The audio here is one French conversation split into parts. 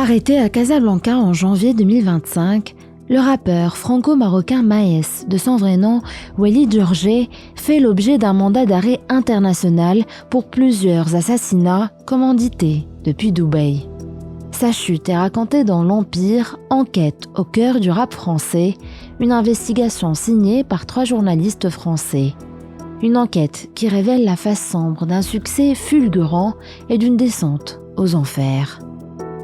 Arrêté à Casablanca en janvier 2025, le rappeur franco-marocain Maes, de son vrai nom Walid Djorgé, fait l'objet d'un mandat d'arrêt international pour plusieurs assassinats commandités depuis Dubaï. Sa chute est racontée dans l'Empire, enquête au cœur du rap français, une investigation signée par 3 journalistes français. Une enquête qui révèle la face sombre d'un succès fulgurant et d'une descente aux enfers.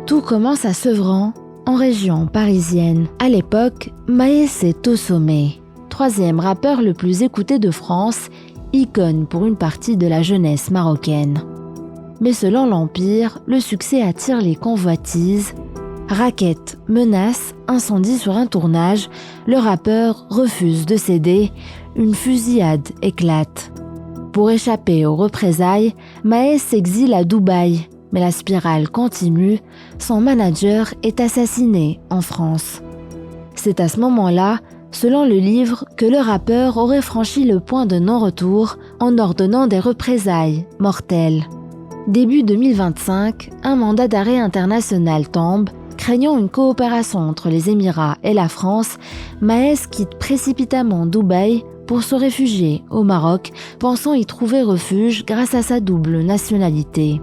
Tout commence à Sevran, en région parisienne. À l'époque, Maes est au sommet. 3e rappeur le plus écouté de France, icône pour une partie de la jeunesse marocaine. Mais selon l'Empire, le succès attire les convoitises. Raquettes, menaces, incendies sur un tournage, le rappeur refuse de céder, une fusillade éclate. Pour échapper aux représailles, Maes s'exile à Dubaï, mais la spirale continue, son manager est assassiné en France. C'est à ce moment-là, selon le livre, que le rappeur aurait franchi le point de non-retour en ordonnant des représailles mortelles. Début 2025, un mandat d'arrêt international tombe. Craignant une coopération entre les Émirats et la France, Maes quitte précipitamment Dubaï pour se réfugier au Maroc, pensant y trouver refuge grâce à sa double nationalité.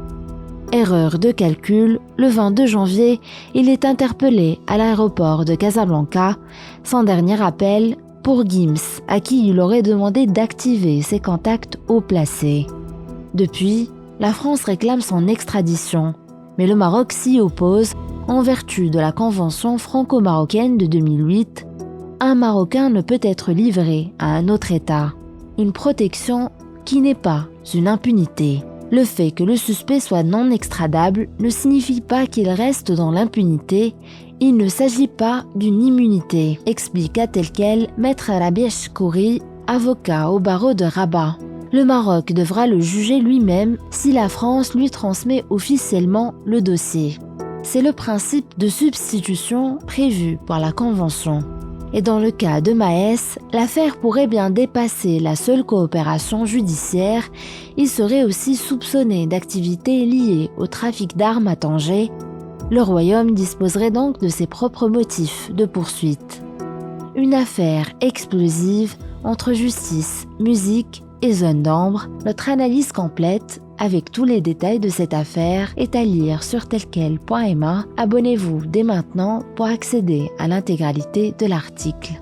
Erreur de calcul, le 22 janvier, il est interpellé à l'aéroport de Casablanca, son dernier appel pour Gims, à qui il aurait demandé d'activer ses contacts haut placés. Depuis, la France réclame son extradition, mais le Maroc s'y oppose en vertu de la Convention franco-marocaine de 2008. Un Marocain ne peut être livré à un autre État. Une protection qui n'est pas une impunité. Le fait que le suspect soit non extradable ne signifie pas qu'il reste dans l'impunité. Il ne s'agit pas d'une immunité, explique à tel quel Maître Rabia Chkouri, avocat au barreau de Rabat. Le Maroc devra le juger lui-même si la France lui transmet officiellement le dossier. C'est le principe de substitution prévu par la Convention. Et dans le cas de Maes, l'affaire pourrait bien dépasser la seule coopération judiciaire. Il serait aussi soupçonné d'activités liées au trafic d'armes à Tanger. Le royaume disposerait donc de ses propres motifs de poursuite. Une affaire explosive entre justice, musique et zone d'ombre. Notre analyse complète avec tous les détails de cette affaire est à lire sur telquel.ma. Abonnez-vous dès maintenant pour accéder à l'intégralité de l'article.